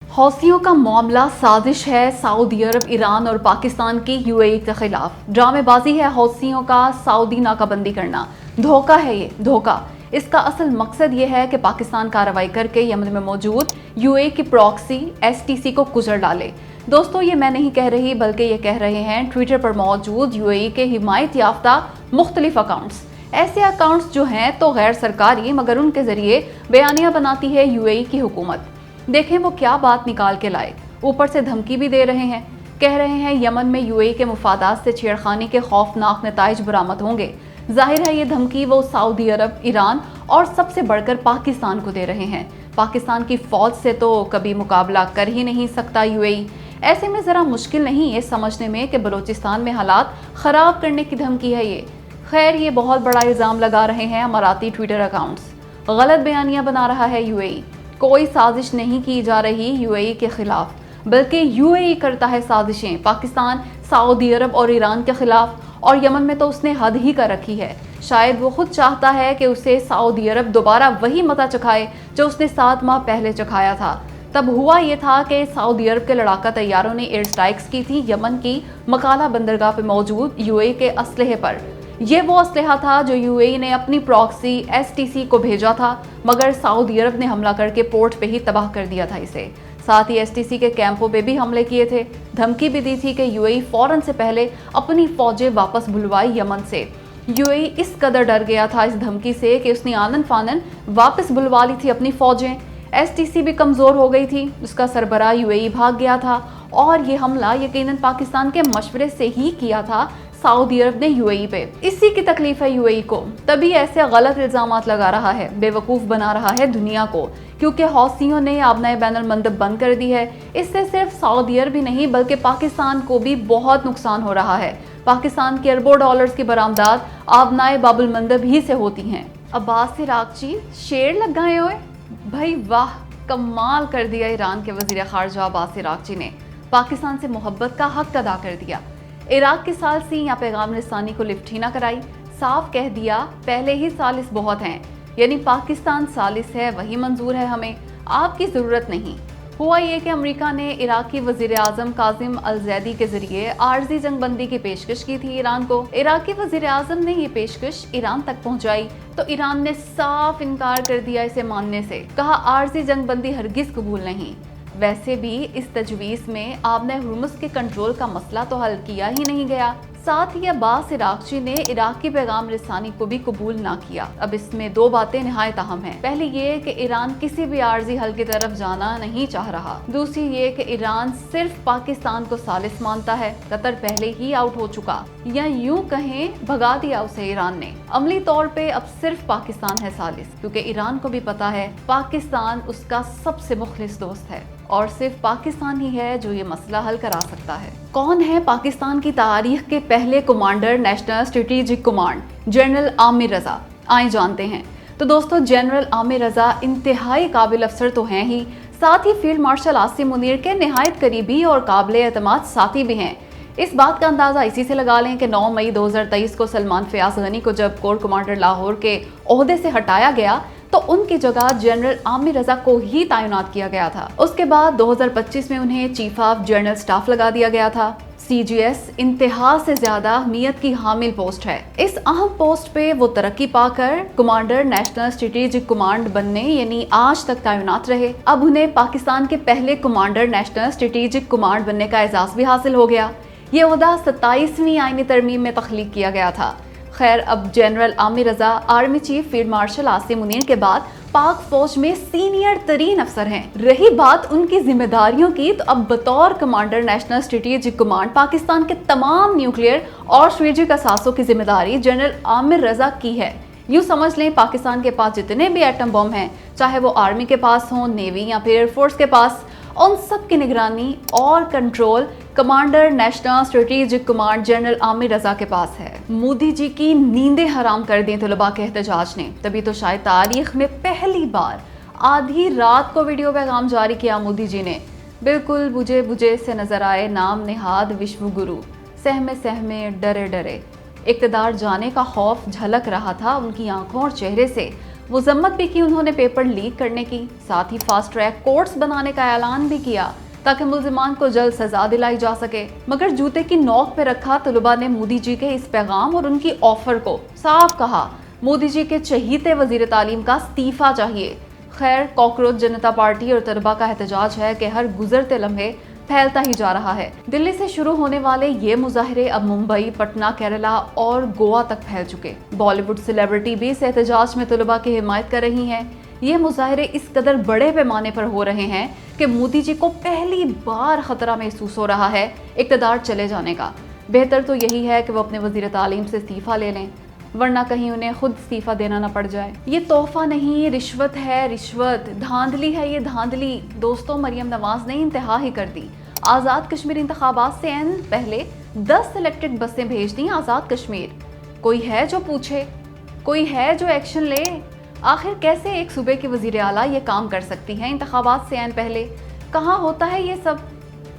हौसियों का मामला साजिश है सऊदी अरब, ईरान और पाकिस्तान की यूएई के खिलाफ। ड्रामेबाजी है हौसियों का सऊदी नाकाबंदी करना। धोखा है ये, धोखा। इसका असल मकसद ये है कि पाकिस्तान कार्रवाई करके यमन में मौजूद यूएई की प्रॉक्सी एसटीसी को कुचल डाले। दोस्तों, ये मैं नहीं कह रही बल्कि ये कह रहे हैं ट्विटर पर मौजूद यूएई के हिमायत याफ्ता मुख्तलिफ अकाउंट्स। ऐसे अकाउंट्स जो हैं तो गैर सरकारी, मगर उनके जरिए बयानियां बनाती है यूएई की हुकूमत। देखें वो क्या बात निकाल के लाए। ऊपर से धमकी भी दे रहे हैं, कह रहे हैं यमन में यूएई के मुफादात से छेड़खानी के खौफनाक नताइज बरामद होंगे। जाहिर है ये धमकी वो सऊदी अरब, ईरान और सबसे बढ़कर पाकिस्तान को दे रहे हैं। पाकिस्तान की फौज से तो कभी मुकाबला कर ही नहीं सकता यूएई। ऐसे में ज़रा मुश्किल नहीं ये समझने में कि बलूचिस्तान में हालात ख़राब करने की धमकी है ये। खैर, ये बहुत बड़ा इल्ज़ाम लगा रहे हैं अमाराती ट्विटर अकाउंट्स। गलत बयानियाँ बना रहा है यूएई। कोई साजिश नहीं की जा रही यूएई के खिलाफ, बल्कि यूएई करता है साजिशें पाकिस्तान, सऊदी अरब और ईरान के खिलाफ। और यमन में तो उसने हद ही कर रखी है। शायद वो खुद चाहता है कि उसे सऊदी अरब दोबारा वही मता चखाए जो उसने 7 माह पहले चखाया था। तब हुआ ये था कि सऊदी अरब के लड़ाका तैयारों ने एयर स्ट्राइक्स की थी यमन की मकाला बंदरगाह पर मौजूद यूएई के असलहे पर। ये वो असलहा था जो यूएई ने अपनी प्रॉक्सी एसटीसी को भेजा था, मगर सऊदी अरब ने हमला करके पोर्ट पे ही तबाह कर दिया था इसे। साथ ही एसटीसी के कैंपों पे भी हमले किए थे। धमकी भी दी थी कि यूएई फौरन से पहले अपनी फौजें वापस बुलवाई यमन से। यूएई इस कदर डर गया था इस धमकी से कि उसने आनन फानन वापस बुलवा ली थी अपनी फौजें। एसटीसी भी कमज़ोर हो गई थी, उसका सरबराह यूएई भाग गया था और ये हमला यकीनन पाकिस्तान के मशवरे से ही किया था सऊदी अरब ने यूएई पे। इसी की तकलीफ है यूएई को, तभी ऐसे गलत इल्जामात लगा रहा है, बेवकूफ़ बना रहा है दुनिया को। क्योंकि हौसियों ने आबनाए बैनुल मंदब बंद कर दी है। इससे सिर्फ सऊदी अरब ही नहीं बल्कि पाकिस्तान को भी बहुत नुकसान हो रहा है। पाकिस्तान के अरबों डॉलर्स की बरामदात आबनाए बाबुल मंदब ही से होती हैं। अब्बास इराक़ची शेर लग गए हुए भाई, वाह, कमाल कर दिया ईरान के वज़ीर ख़ारजा अब्बास इराक़ची ने। पाकिस्तान से मोहब्बत का हक अदा कर दिया। इराक की सालसी या पैगाम रसानी को लिफ्ट ही ना कराई। साफ कह दिया पहले ही सालिस बहुत हैं, यानी पाकिस्तान सालिस है वही मंजूर है हमें, आपकी ज़रूरत नहीं। हुआ ये कि अमेरिका ने इराकी वज़ीर आज़म कासिम अल ज़ैदी के ज़रिए आर्जी जंगबंदी की पेशकश की थी ईरान को। इराकी वज़ीर आज़म ने ये पेशकश ईरान तक पहुंचाई तो ईरान ने साफ इनकार कर दिया इसे मानने से। कहा आर्जी जंगबंदी हरगिज़ कबूल नहीं। वैसे भी इस तजवीज़ में आबने हुर्मुज़ के कंट्रोल का मसला तो हल किया ही नहीं गया। साथ ही अब्बास इराक़ची ने इराकी पैगाम रसानी को भी कबूल ना किया। अब इसमें 2 बातें निहायत अहम हैं। पहली ये कि ईरान किसी भी आर्जी हल की तरफ जाना नहीं चाह रहा। दूसरी ये कि ईरान सिर्फ पाकिस्तान को सालिस मानता है। कतर पहले ही आउट हो चुका, या यूं कहें भगा दिया उसे ईरान ने। अमली तौर पे अब सिर्फ पाकिस्तान है सालिस, क्योंकि ईरान को भी पता है पाकिस्तान उसका सबसे मुखलिस दोस्त है और सिर्फ पाकिस्तान ही है जो ये मसला हल करा सकता है। कौन है पाकिस्तान की तारीख के पहले commander national strategic command? General Amir Raza. आए जानते हैं। तो दोस्तों, जनरल आमिर रजा इंतहाई काबिल अफसर तो हैं ही, साथ ही फील्ड मार्शल आसिम मुनीर के निहायत करीबी और काबिल एतमाद साथी भी हैं। इस बात का अंदाज़ा इसी से लगा लें कि 9 मई 2023 को सलमान फयाज गनी को जब कोर कमांडर लाहौर के ओहदे से हटाया गया तो उनकी जगह जनरल आमिर रजा को ही तैनात किया गया था। उसके बाद 2025 में उन्हें चीफ ऑफ जनरल स्टाफ लगा दिया गया था। सीजीएस इंतहा से ज्यादा अहमियत की हामिल पोस्ट है। इस अहम पोस्ट पे वो तरक्की पाकर कमांडर नेशनल स्ट्रेटेजिक कमांड बनने यानी आज तक तैनात रहे। अब उन्हें पाकिस्तान के पहले कमांडर नेशनल स्ट्रेटेजिक कमांड बनने का एजाज भी हासिल हो गया। ये ओहदा 27वीं आईनी तरमीम में तख्लीक किया गया था। खैर, अब general Amir Raza army chief field marshal Asim Munir के बाद पाक फौज में सीनियर तरीन अफसर हैं। रही बात उनकी जिम्मेदारियों की, तो अब बतौर commander national strategic command Pakistan के तमाम न्यूक्लियर और स्ट्रेटेजिक असासों की जिम्मेदारी जनरल आमिर रजा की है। यूँ समझ लें पाकिस्तान के पास जितने भी एटम बम हैं, चाहे वो आर्मी के पास हों, नेवी या फिर एयरफोर्स के पास, उन सब की निगरानी और control commander national strategic command general Amir Raza के पास है। मोदी जी की नींदें हराम कर दी तलबा के एहतजाज ने, तभी तो शायद तारीख में पहली बार आधी रात को वीडियो पैगाम जारी किया मोदी जी ने। बिल्कुल बुझे बुझे से नजर आए नाम निहाद विश्व गुरु, सहमे सहमे डरे डरे। इक़्तिदार जाने का खौफ झलक रहा था उनकी आंखों और चेहरे से। मजम्मत भी की उन्होंने पेपर लीक करने की, साथ ही फास्ट ट्रैक कोर्ट्स बनाने का ऐलान भी किया ताकि मुल्जिमान को जल्द सजा दिलाई जा सके। मगर जूते की नोक पे रखा तलबा ने मोदी जी के इस पैगाम और उनकी ऑफर को साफ कहा, मोदी जी के चहीते वजीर तालीम का इस्तीफा चाहिए। खैर, कॉकरोच जनता पार्टी और तलबा का एहतजाज है कि हर गुजरते लम्हे फैलता ही जा रहा है। दिल्ली से शुरू होने वाले ये मुजाहरे अब मुंबई, पटना, केरला और गोवा तक फैल चुके। बॉलीवुड सेलिब्रिटी भी इस एहतजाज में तलबा की हिमायत कर रही हैं। ये मुजाहरे इस कदर बड़े पैमाने पर हो रहे हैं कि मोदी जी को पहली बार खतरा महसूस हो रहा है इक़्तिदार चले जाने का। बेहतर तो यही है कि वो अपने वजीर तालीम से इस्तीफा ले लें, वरना कहीं उन्हें खुद इस्तीफा देना न पड़ जाए। ये तोहफा नहीं, रिश्वत है, रिश्वत, धांधली है ये धांधली। दोस्तों, मरियम नवाज ने इंतहा ही कर दी। आज़ाद कश्मीर इंतखाबात से पहले 10 इलेक्ट्रिक बसें भेज दी आज़ाद कश्मीर। कोई है जो पूछे, कोई है जो एक्शन ले? आखिर कैसे एक सूबे की वज़ीर आला ये काम कर सकती है? इंतखाबात से पहले कहाँ होता है ये सब?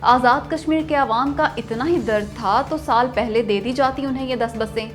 आज़ाद कश्मीर के अवाम का इतना ही दर्द था तो साल पहले दे दी जाती उन्हें ये 10 बसें।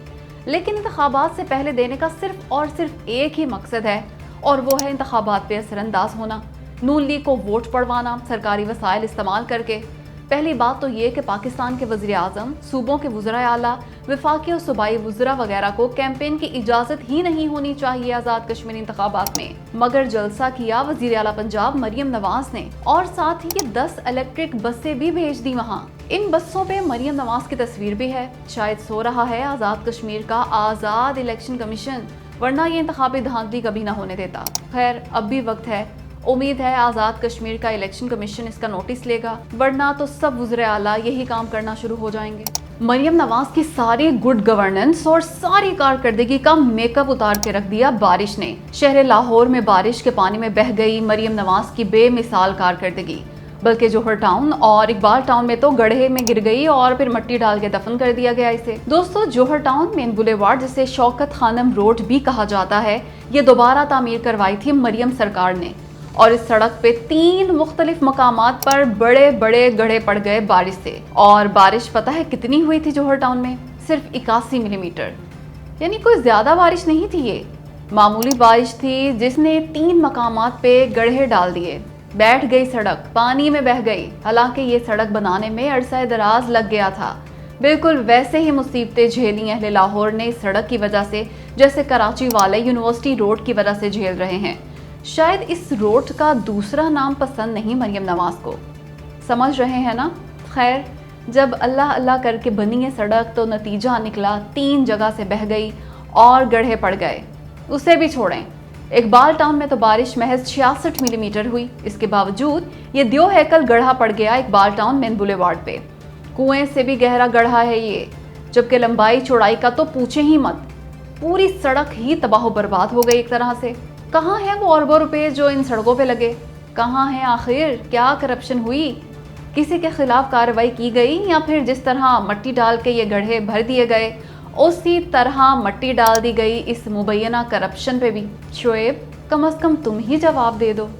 लेकिन इंतखाबात से पहले देने का सिर्फ और सिर्फ एक ही मकसद है, और वो है इंतखाबात पे असरअंदाज होना, नून लीग को वोट पड़वाना सरकारी वसाइल इस्तेमाल करके। पहली बात तो ये कि पाकिस्तान के वज़ीर आज़म, सूबों के वज़रा आला, वफाकी और सूबाई वज़रा वगैरह को कैंपेन की इजाज़त ही नहीं होनी चाहिए आज़ाद कश्मीर इंतखाबात में। मगर जलसा किया वज़ीर आला पंजाब मरियम नवाज ने, और साथ ही ये 10 इलेक्ट्रिक बसें भी भेज दी वहाँ। इन बसों पे मरियम नवाज की तस्वीर भी है। शायद सो रहा है आज़ाद कश्मीर का आज़ाद इलेक्शन कमीशन, वरना ये इंतखाबी धांधली कभी ना होने देता। खैर, अब भी वक्त है, उम्मीद है आज़ाद कश्मीर का इलेक्शन कमीशन इसका नोटिस लेगा, वरना तो सब वज़ीर आला यही काम करना शुरू हो जाएंगे। मरियम नवाज की सारी गुड गवर्नेंस और सारी कारकर्दगी का मेकअप उतार के रख दिया बारिश ने। शहर लाहौर में बारिश के पानी में बह गई मरियम नवाज की बेमिसाल कारकर्दगी। बल्कि जौहर टाउन और इकबाल टाउन में तो गड्ढे में गिर गई और फिर मिट्टी डाल के दफन कर दिया गया इसे। दोस्तों, जौहर टाउन मेन बुलेवार्ड, जिसे शौकत खानम रोड भी कहा जाता है, ये दोबारा तामीर करवाई थी मरियम सरकार ने, और इस सड़क पे 3 मुख्तलिफ मकामात पर बड़े बड़े गड्ढे पड़ गए बारिश से। और बारिश पता है कितनी हुई थी जौहर टाउन में? सिर्फ 81 मिलीमीटर, यानी कोई ज्यादा बारिश नहीं थी, ये मामूली बारिश थी जिसने 3 मकामात पे गड्ढे डाल दिए। बैठ गई सड़क, पानी में बह गई। हालांकि ये सड़क बनाने में अरसा दराज लग गया था। बिल्कुल वैसे ही मुसीबतें झेली अहले लाहौर ने इस सड़क की वजह से, जैसे कराची वाले यूनिवर्सिटी रोड की वजह से झेल रहे हैं। शायद इस रोड का दूसरा नाम पसंद नहीं मरियम नवाज को, समझ रहे हैं ना? खैर, जब अल्लाह अल्लाह करके बनी है सड़क तो नतीजा निकला 3 जगह से बह गई और गड्ढे पड़ गए। उसे भी छोड़ें, इकबाल टाउन में तो बारिश महज 66 मिलीमीटर हुई। इसके बावजूद ये दियो हैकल गड्ढा पड़ गया इकबाल टाउन मेन बुलेवार्ड पे। कुएं से भी गहरा गड्ढा है ये, जबकि लंबाई चौड़ाई का तो पूछे ही मत। पूरी सड़क ही तबाह बर्बाद हो गई एक तरह से। कहाँ है वो अरबों रुपए जो इन सड़कों पे लगे? कहाँ है आखिर? क्या करप्शन हुई? किसी के खिलाफ कार्रवाई की गई, या फिर जिस तरह मट्टी डाल के ये गड्ढे भर दिए गए उसी तरह मट्टी डाल दी गई इस मुबैना करप्शन पे भी? शोएब, कम से कम तुम ही जवाब दे दो।